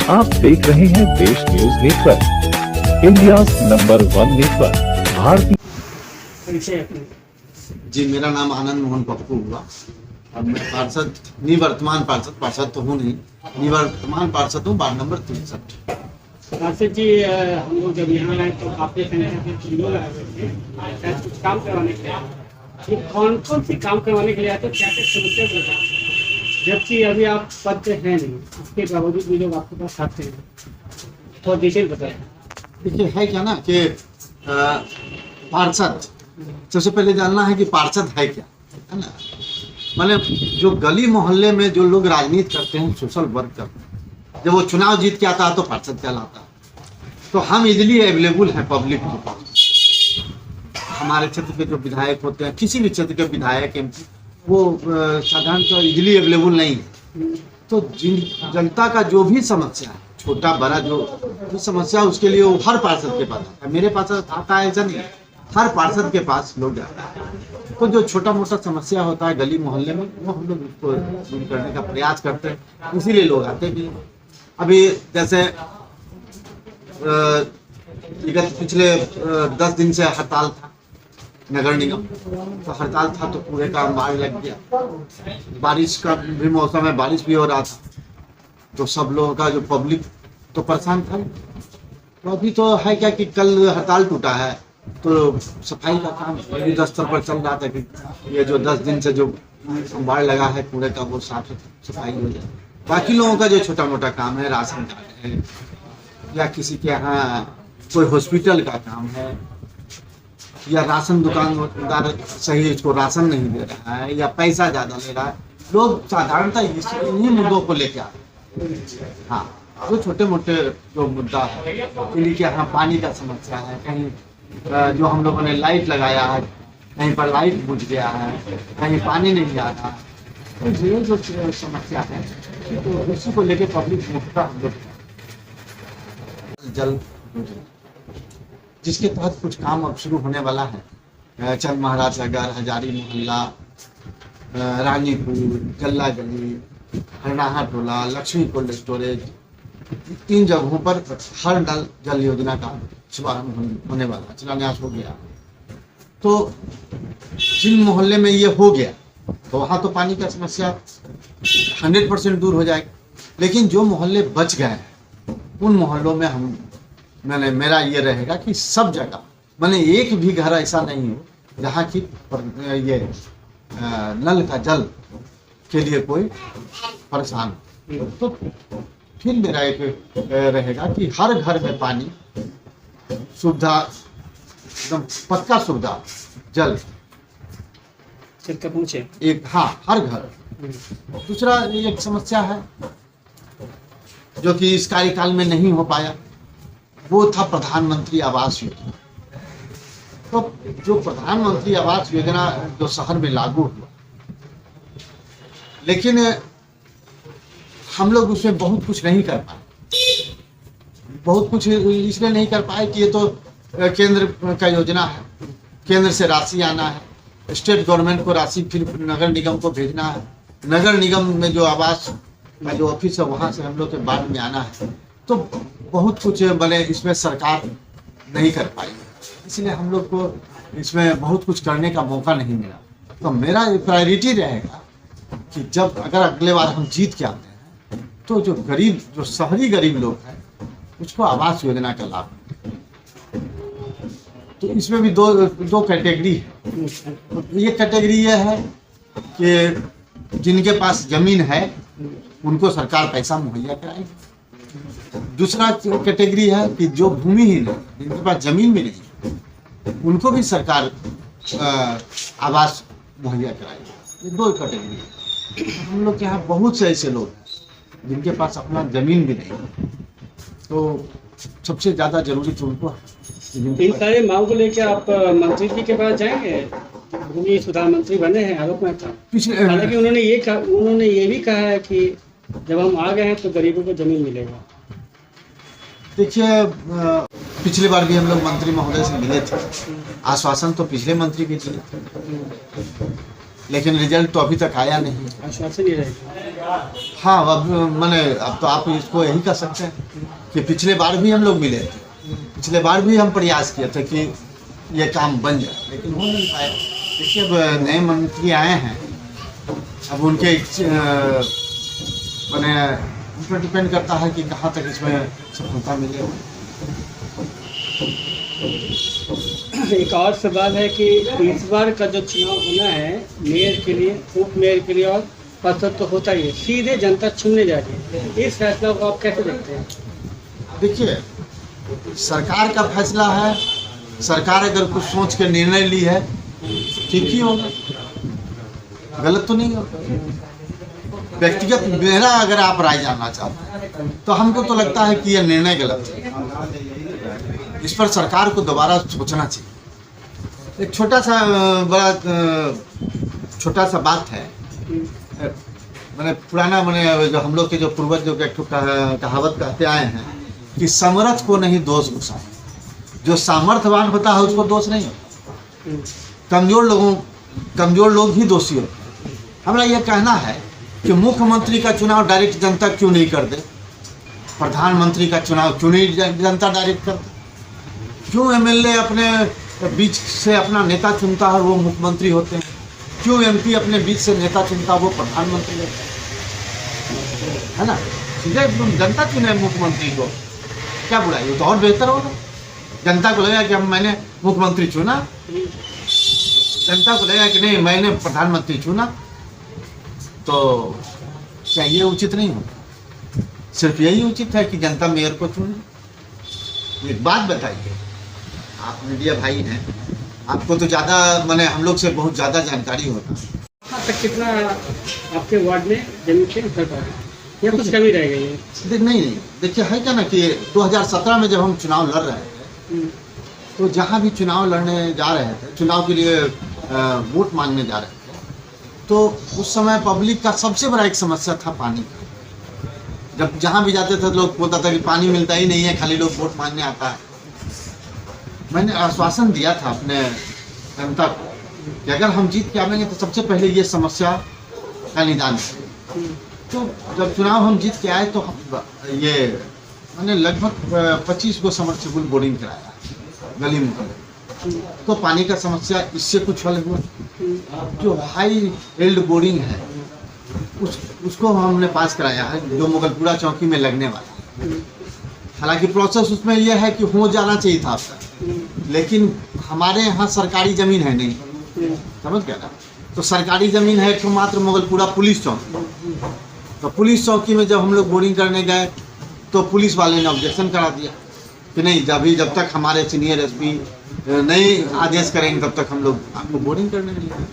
आप देख रहे हैं देश news network, India number 1 network, भारतीय। जी, मेरा नाम आनंद मोहन पप्पू हुआ। अब मैं पार्षद, निवर्तमान पार्षद तो हूँ नहीं, निवर्तमान पार्षद हूँ, वार्ड नंबर 63। पार्षद जी, हम लोग जब यहाँ आए तो काफी संख्या में लोग आए हुए थे, शायद कुछ काम करवाने के लिए। ये कौन कौन सी काम करवाने के लिए आए थे, क्या क्या समस्या बताएं? जबकि अभी आप पद पे हैं नहीं, उसके बावजूद भी लोग आपके पास आते हैं, तो डिटेल बताएं। देखिए, है क्या ना कि पार्षद, सबसे पहले जानना है कि पार्षद है क्या, है ना। मतलब जो गली मोहल्ले में जो लोग राजनीति करते हैं, सोशल वर्क करते हैं, जब वो चुनाव जीत के आता है तो पार्षद कहलाता है। तो हम इजीली अवेलेबल हैं पब्लिक के पास। हमारे क्षेत्र के जो विधायक होते हैं, किसी भी क्षेत्र के विधायक MP, वो साधारणतः इजीली अवेलेबल नहीं है। तो जिन जनता का जो भी समस्या है, छोटा बड़ा जो भी समस्या, उसके लिए वो हर पार्षद के पास आता है। मेरे पास आता है ऐसा नहीं, हर पार्षद के पास लोग जाता है। तो जो छोटा मोटा समस्या होता है गली मोहल्ले में, वो हम लोग उसको दूर करने का प्रयास करते हैं, इसीलिए लोग आते भी हैं। अभी जैसे विगत पिछले 10 दिन से हड़ताल था नगर निगम, तो हड़ताल था तो पूरे का बाढ़ लग गया। बारिश का भी मौसम है, बारिश भी हो रहा था, तो सब लोगों का जो पब्लिक तो परेशान था। तो अभी तो है क्या कि कल हड़ताल टूटा है, तो सफाई का काम युद्ध स्तर पर चल रहा था कि ये जो 10 दिन से जो बाढ़ लगा है पूरे का वो साफ सफाई हो जाए। बाकी लोगों का जो छोटा मोटा काम है, राशन कार्ड है, या किसी के यहाँ कोई हॉस्पिटल का काम है, या राशन दुकानदार सही उसको राशन नहीं दे रहा है, या पैसा ज़्यादा ले रहा है, लोग साधारणतः इन्हीं मुद्दों को लेके आते हैं। हाँ, जो छोटे मोटे जो मुद्दा है, किसी के यहाँ पानी का समस्या है, कहीं जो हम लोगों ने लाइट लगाया है, कहीं पर लाइट बुझ गया है, कहीं पानी नहीं आ रहा, तो ये जो समस्या है तो उसी को लेके पब्लिक मुख्यतः हम लोग जल, जिसके तहत कुछ काम अब शुरू होने वाला है। चंद महाराज नगर, हजारी मोहल्ला, रानीपुर, गल्ला गली, हरनाहा टोला, लक्ष्मी कोल्ड स्टोरेज, 3 जगहों पर हर नल जल योजना का शुभारंभ होने वाला, शिलान्यास हो गया। तो जिन मोहल्ले में ये हो गया तो वहाँ तो पानी का समस्या 100% दूर हो जाएगी। लेकिन जो मोहल्ले बच गए हैं, उन मोहल्लों में मेरा ये रहेगा कि सब जगह, मैंने एक भी घर ऐसा नहीं हो जहाँ की ये नल का जल के लिए कोई परेशान हो। तो फिर मेरा एक रहेगा कि हर घर में पानी सुविधा, एकदम पक्का सुविधा, जल तक पहुँचे एक, हाँ, हर घर। दूसरा एक समस्या है जो कि इस कार्यकाल में नहीं हो पाया, वो था प्रधानमंत्री आवास योजना। तो जो प्रधानमंत्री आवास योजना जो शहर में लागू हुआ, लेकिन हम लोग उसमें बहुत कुछ नहीं कर पाए। बहुत कुछ इसलिए नहीं कर पाए कि ये तो केंद्र का योजना है, केंद्र से राशि आना है, स्टेट गवर्नमेंट को राशि फिर नगर निगम को भेजना है, नगर निगम में जो आवास का जो ऑफिस है वहाँ से हम लोग के वार्ड में आना है। तो बहुत कुछ बने इसमें सरकार नहीं कर पाई, इसलिए हम लोग को इसमें बहुत कुछ करने का मौका नहीं मिला। तो मेरा प्रायोरिटी रहेगा कि जब अगर अगले बार हम जीत के आते हैं तो जो गरीब, जो शहरी गरीब लोग हैं, उसको आवास योजना का लाभ। तो इसमें भी दो कैटेगरी है। एक कैटेगरी ये है कि जिनके पास जमीन है उनको सरकार पैसा मुहैया कराएगी। दूसरा कैटेगरी है कि जो भूमिहीन है, जिनके पास जमीन भी नहीं, उनको भी सरकार आवास मुहैया कराएगी। ये 2 कैटेगरी है। हम लोग के यहाँ बहुत से ऐसे लोग हैं जिनके पास अपना जमीन भी नहीं, तो सबसे ज़्यादा जरूरी तो उनको है। इन सारे मांग को लेकर आप मंत्री जी के पास जाएंगे? भूमि सुधार मंत्री बने हैं आरोप में था, हालांकि उन्होंने ये भी कहा है कि जब हम आ गए हैं तो गरीबों को जमीन मिलेगा। देखिए, पिछली बार भी हम लोग मंत्री महोदय से मिले थे, आश्वासन तो पिछले मंत्री भी दिए थे, लेकिन रिजल्ट तो अभी तक आया नहीं। आश्वासन ही रहेगा। हाँ, अब मैंने अब तो आप इसको यही कह सकते हैं कि पिछले बार भी हम लोग मिले थे, पिछले बार भी हम प्रयास किए थे कि ये काम बन जाए, लेकिन हो नहीं पाया। देखिए अब नए मंत्री आए हैं, अब उनके मैंने उन पर डिपेंड करता है कि कहाँ तक इसमें सफलता मिले। एक और सवाल है कि इस बार का जो चुनाव होना है मेयर के लिए, उप मेयर के लिए और पद तो होता ही है, सीधे जनता चुनने जा रही है, इस फैसला को आप कैसे देखते हैं? देखिए, सरकार का फैसला है, सरकार अगर कुछ सोच के निर्णय ली है ठीक ही होगा, गलत तो नहीं होगा। व्यक्तिगत मेरा अगर आप राय जानना चाहते हैं तो हमको तो लगता है कि यह निर्णय गलत है, इस पर सरकार को दोबारा सोचना चाहिए। एक छोटा सा बात है, मैंने पुराना मैंने जो हम लोग के जो पूर्वज जो कहावत कहते आए हैं कि समर्थ को नहीं दोष घुसा, जो सामर्थ्यवान होता है उसको दोष नहीं होता, कमजोर लोग ही दोषी होते हैं। हमारा यह कहना है कि मुख्यमंत्री का चुनाव डायरेक्ट जनता क्यों नहीं कर दे, प्रधानमंत्री का चुनाव क्यों नहीं जनता डायरेक्ट कर दे, क्यों एमएलए अपने बीच से अपना नेता चुनता है और वो मुख्यमंत्री होते हैं, क्यों एमपी अपने बीच से नेता चुनता वो प्रधानमंत्री होता है ना। सीधे जनता चुने मुख्यमंत्री को, क्या बुराई हो, तो और बेहतर होगा। जनता को लगेगा कि मैंने मुख्यमंत्री चुना, जनता को लगेगा कि नहीं मैंने प्रधानमंत्री चुना, तो क्या ये उचित नहीं होता? सिर्फ यही उचित है कि जनता मेयर को चुने। एक बात बताइए, आप मीडिया भाई हैं, आपको तो ज़्यादा मैंने हम लोग से बहुत ज़्यादा जानकारी होता है। अब तक कितना आपके वार्ड में जमीन से उतर पा या कुछ कमी रह गई है? नहीं, देखिए है क्या ना कि 2017 में जब हम चुनाव लड़ रहे थे तो जहाँ भी चुनाव लड़ने जा रहे थे, चुनाव के लिए वोट मांगने जा रहे थे, तो उस समय पब्लिक का सबसे बड़ा एक समस्या था पानी का। जब जहाँ भी जाते थे लोग बोलता था कि पानी मिलता ही नहीं है, खाली लोग वोट मांगने आता है। मैंने आश्वासन दिया था अपने जनता को कि अगर हम जीत के आवेंगे तो सबसे पहले ये समस्या का निदान करेंगे। तो जब चुनाव हम जीत के आए तो ये मैंने लगभग 25 को समरसेबल बोरिंग कराया गली में, तो पानी का समस्या इससे कुछ हल हुआ। जो हाई एल्ड बोरिंग है उसको हमने पास कराया है, जो मुगलपुरा चौकी में लगने वाला। हालांकि प्रोसेस उसमें यह है कि हो जाना चाहिए था आपका, लेकिन हमारे यहाँ सरकारी ज़मीन है नहीं, समझ गया ना। तो सरकारी ज़मीन है तो मात्र मुगलपुरा पुलिस चौकी, तो पुलिस चौकी में जब हम लोग बोरिंग करने गए तो पुलिस वाले ने ऑब्जेक्शन करा दिया कि नहीं, जब तक हमारे सीनियर एसपी नहीं आदेश करेंगे तब तक हम लोग आपको बोरिंग करने नहीं देंगे।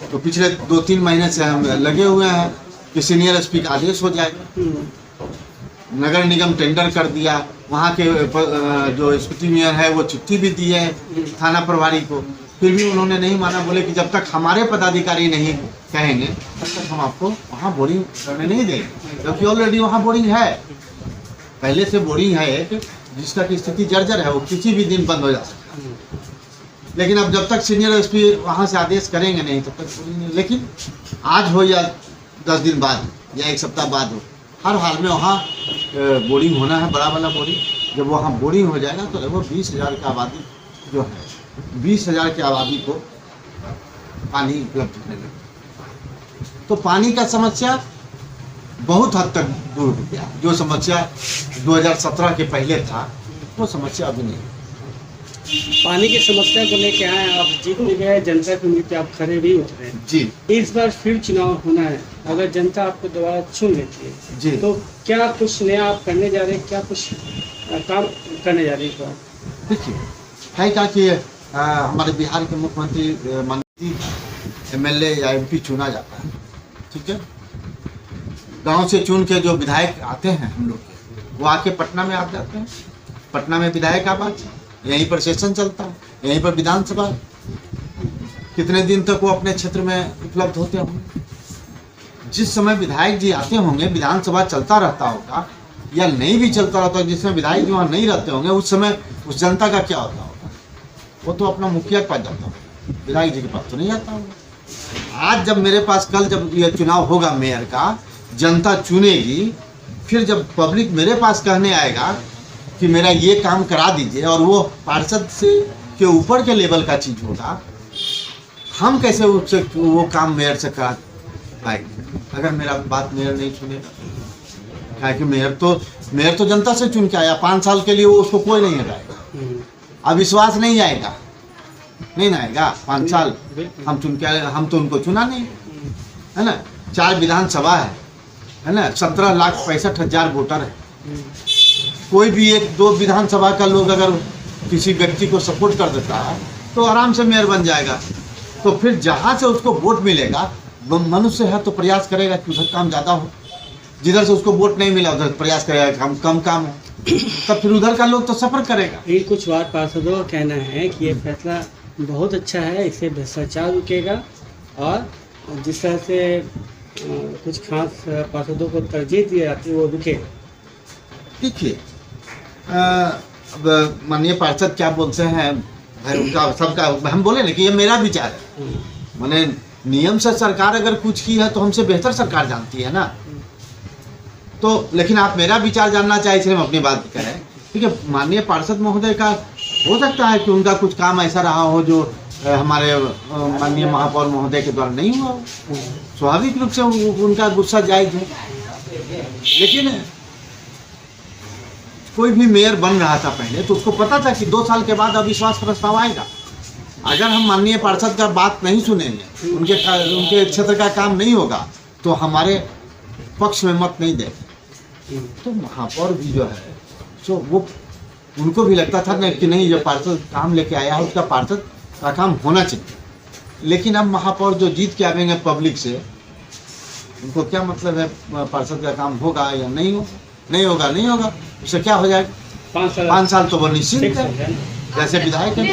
तो पिछले 2-3 महीने से हम लगे हुए हैं कि सीनियर एसपी का आदेश हो जाएगा। नगर निगम टेंडर कर दिया, वहाँ के जो स्थिति मेयर है वो चिट्ठी भी दी है थाना प्रभारी को, फिर भी उन्होंने नहीं माना। बोले कि जब तक हमारे पदाधिकारी नहीं कहेंगे तब तक हम आपको वहाँ बोरिंग करने नहीं देंगे, जबकि ऑलरेडी वहाँ बोरिंग है, पहले से बोरिंग है एक, जिसका की स्थिति जर्जर है, वो किसी भी दिन बंद हो जा सकता है। लेकिन अब जब तक सीनियर एसपी वहाँ से आदेश करेंगे नहीं तब तक बोरिंग नहीं। लेकिन आज हो या 10 दिन बाद या 1 सप्ताह बाद हो, हर हाल में वहाँ बोरिंग होना है, बड़ा वाला बोरिंग। जब वहाँ बोरिंग हो जाएगा तो लगभग 20,000 की आबादी जो है, 20,000 की आबादी को पानी उपलब्ध होने लगे। तो पानी का समस्या बहुत हद तक दूर हो गया। जो समस्या 2017 के पहले था वो समस्या अभी नहीं। पानी की समस्या को लेके आए, आप जीत भी गए, जनता के उम्मीद पे आप खड़े भी उतरे हैं जी। इस बार फिर चुनाव होना है, अगर जनता आपको दोबारा चुन लेती है जी, तो क्या कुछ नया आप करने जा रहे हैं, क्या कुछ काम करने जा रहे हैं इस बार? देखिए है क्या कि हमारे बिहार के मुख्यमंत्री मंत्री एमएलए या एमपी चुना जाता है, ठीक है। गांव से चुन के जो विधायक आते हैं हम लोग के, वो आके पटना में आ जाते हैं। पटना में विधायक आबाद, यहीं पर सेशन चलता है, यहीं पर विधानसभा। कितने दिन तक वो अपने क्षेत्र में उपलब्ध होते होंगे। जिस समय विधायक जी आते होंगे विधानसभा चलता रहता होगा, या नहीं भी चलता रहता होगा, जिस समय विधायक जी वहाँ नहीं रहते होंगे उस समय उस जनता का क्या होता होगा? वो तो अपना मुखिया के पास जाता होगा, विधायक जी के पास तो नहीं जाता होगा। आज जब मेरे पास कल जब ये चुनाव होगा मेयर का, जनता चुनेगी, फिर जब पब्लिक मेरे पास कहने आएगा कि मेरा ये काम करा दीजिए, और वो पार्षद से के ऊपर के लेवल का चीज़ होगा, हम कैसे उससे वो काम मेयर से करा पाएंगे अगर मेरा बात मेयर नहीं सुनेगा। क्या कि मेयर तो जनता से चुन के आया, 5 साल के लिए वो उसको कोई नहीं हटाएगा। अविश्वास नहीं आएगा, नहीं ना आएगा 5 साल हम चुन के आए, हम तो उनको चुना नहीं, है ना। 4 विधानसभा है ना, 17,65,000 वोटर है। कोई भी 1-2 विधानसभा का लोग अगर किसी व्यक्ति को सपोर्ट कर देता है तो आराम से मेयर बन जाएगा। तो फिर जहाँ से उसको वोट मिलेगा, मनुष्य है तो प्रयास करेगा कि उधर काम ज़्यादा हो, जिधर से उसको वोट नहीं मिला उधर प्रयास करेगा कम काम हो, तब फिर उधर का लोग तो सफर करेगा। ये कुछ वार्ड पार्षदों का कहना है कि ये फैसला बहुत अच्छा है, इससे भ्रष्टाचार रुकेगा और जिस तरह से कुछ खास पार्षदों को तरजीह दी जाती है वो रुकेगा। देखिए, अब माननीय पार्षद क्या बोलते हैं भाई, उनका सबका, हम बोले ना कि ये मेरा विचार है। माने नियम से सरकार अगर कुछ की है तो हमसे बेहतर सरकार जानती है ना। तो लेकिन आप मेरा विचार जानना चाहे इसलिए हम अपनी बात करें। ठीक है, माननीय पार्षद महोदय का हो सकता है कि उनका कुछ काम ऐसा रहा हो जो हमारे माननीय महापौर महोदय के द्वारा नहीं हुआ। स्वाभाविक रूप से उनका गुस्सा जायज है। लेकिन कोई भी मेयर बन रहा था पहले तो उसको पता था कि 2 साल के बाद अविश्वास प्रस्ताव आएगा। अगर हम माननीय पार्षद का बात नहीं सुनेंगे, उनके क्षेत्र का काम नहीं होगा तो हमारे पक्ष में मत नहीं देंगे। तो महापौर भी जो है सो वो उनको भी लगता था ना कि नहीं, जो पार्षद काम लेके आया है उसका पार्षद का काम होना चाहिए। लेकिन अब महापौर जो जीत के आवेंगे पब्लिक से, उनको क्या मतलब है पार्षद का काम होगा या नहीं होगा, उससे क्या हो जाएगा। 5 साल तो वो निश्चित है, जैसे विधायक है।